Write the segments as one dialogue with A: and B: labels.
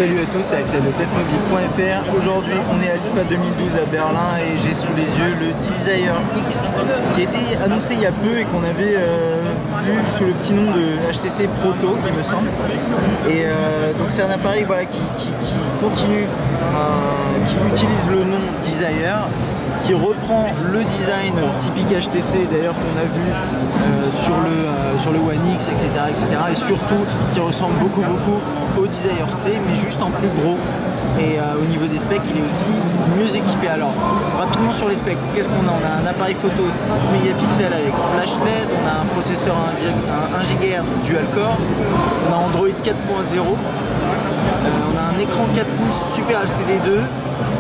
A: Salut à tous, c'est Axel de testmobile.fr. Aujourd'hui, on est à l'IFA 2012 à Berlin et j'ai sous les yeux le Desire X qui a été annoncé il y a peu et qu'on avait vu sous le petit nom de HTC Proto, il me semble. Et donc c'est un appareil voilà, qui continue, qui utilise le nom Desire, qui reprend le design typique HTC d'ailleurs qu'on a vu sur le One X, etc., et surtout qui ressemble beaucoup au Desire C, mais juste en plus gros. Et au niveau des specs, il est aussi mieux équipé. Alors, rapidement sur les specs, qu'est-ce qu'on a? On a un appareil photo 5 mégapixels avec flash LED, on a un processeur 1 GHz dual core, on a Android 4.0, on a un écran 4 pouces Super LCD 2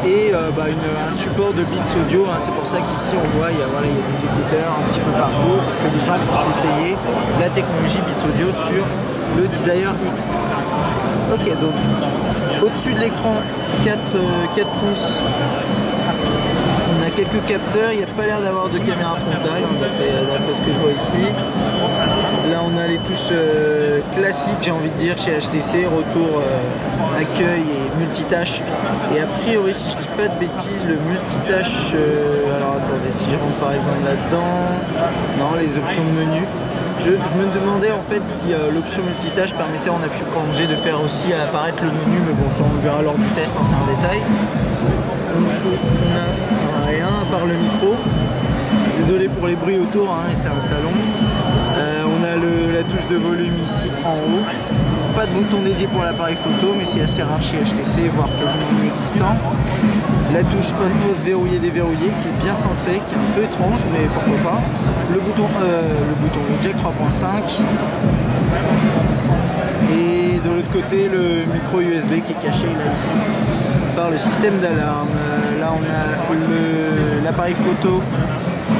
A: et un support de bits audio. C'est pour ça qu'ici on voit il y a des écouteurs un petit peu partout pour que les gens puissent essayer la technologie bits audio sur le Desire X. Ok, donc au-dessus de l'écran 4 pouces, on a quelques capteurs, il n'y a pas l'air d'avoir de caméra frontale d'après ce que je vois ici. Là on a les touches classiques, j'ai envie de dire, chez HTC, retour accueil et multitâche. Et a priori, si je dis pas de bêtises, le multitâche, alors attendez, si je rentre par exemple là-dedans, non, les options de menu. Je me demandais en fait si l'option multitâche permettait en appui prolongé de faire aussi apparaître le menu, mais bon, ça on le verra lors du test, c'est un détail. En dessous, on a rien à part le micro. Désolé pour les bruits autour, c'est un salon. On a la touche de volume ici en haut. Pas de bouton dédié pour l'appareil photo, mais c'est assez rare chez HTC, voire quasiment inexistant. La touche on-off verrouillé déverrouillé qui est bien centrée, qui est un peu étrange, mais pourquoi pas. Le jack 3.5. Et de l'autre côté, le micro USB qui est caché là ici par le système d'alarme. Là on a l'appareil photo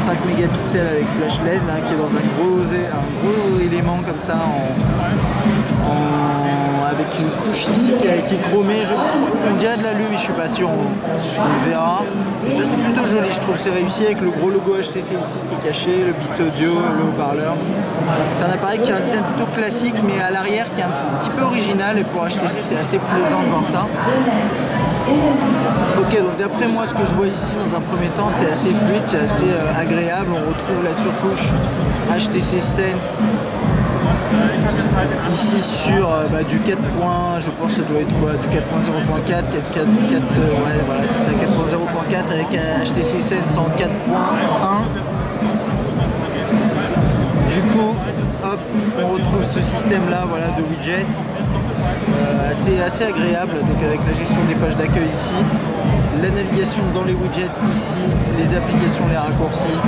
A: 5 mégapixels avec flash LED qui est dans un gros élément comme ça avec une couche ici qui est chromée. On dirait de l'alu, mais je suis pas sûr, on le verra. Et ça c'est plutôt joli, je trouve, c'est réussi avec le gros logo HTC ici qui est caché, le bits audio, le haut-parleur. C'est un appareil qui a un design plutôt classique mais à l'arrière qui est un petit peu original, et pour HTC c'est assez plaisant de voir ça. Ok, donc d'après moi ce que je vois ici dans un premier temps, c'est assez fluide, c'est assez agréable. On retrouve la surcouche HTC Sense ici sur du 4. Je pense que ça doit être quoi, du 4.0.4, ouais voilà c'est ça, 4.0.4 avec HTC Sense en 4.1. Du coup, hop, on retrouve ce système là, voilà, de widget. Assez agréable, donc avec la gestion des pages d'accueil ici, la navigation dans les widgets ici, les applications, les raccourcis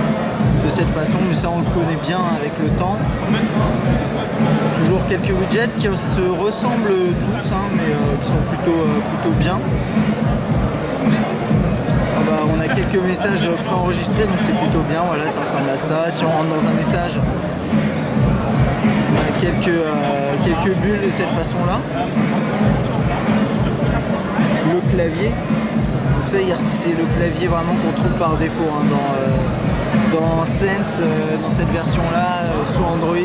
A: de cette façon, mais ça on le connaît bien avec le temps. Toujours quelques widgets qui se ressemblent tous, mais qui sont plutôt bien. On a quelques messages préenregistrés, donc c'est plutôt bien, voilà, ça ressemble à ça. Si on rentre dans un message, on a quelques bulles de cette façon là. Le clavier, donc ça c'est le clavier vraiment qu'on trouve par défaut dans Sense, dans cette version là, sous Android 4.0.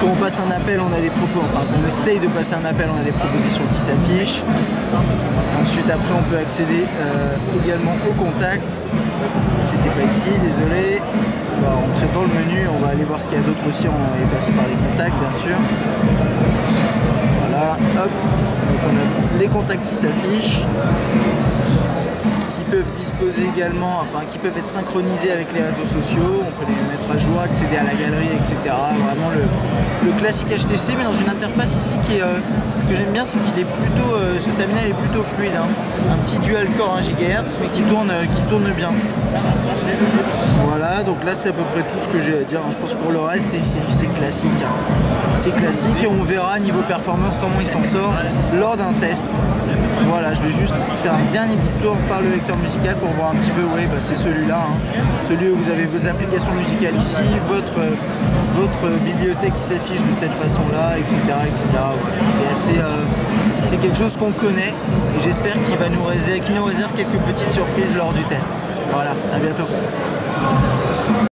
A: Quand on passe un appel, on a des on essaye de passer un appel, on a des propositions qui s'affichent. Ensuite, après, on peut accéder également au contact. C'était pas ici, désolé. On va rentrer dans le menu, on va aller voir ce qu'il y a d'autre aussi. On est passé par les contacts, bien sûr. Voilà, hop. Donc on a les contacts qui s'affichent, qui peuvent disposer également, qui peuvent être synchronisés avec les réseaux sociaux. On peut les mettre à jour, accéder à la galerie, etc. Vraiment le classique HTC, mais dans une interface ici qui est, ce que j'aime bien, c'est qu'il est plutôt, ce terminal est plutôt fluide. Un petit dual core 1 GHz, mais qui tourne bien. Voilà, donc là c'est à peu près tout ce que j'ai à dire. Je pense que pour le reste c'est classique. C'est classique et on verra niveau performance comment il s'en sort lors d'un test. Voilà, je vais juste faire un dernier petit tour par le lecteur musical pour voir un petit peu, c'est celui-là. Celui où vous avez vos applications musicales ici, votre bibliothèque qui s'affiche de cette façon-là, etc. Voilà. C'est quelque chose qu'on connaît et j'espère qu'il nous réserve quelques petites surprises lors du test. Voilà, à bientôt.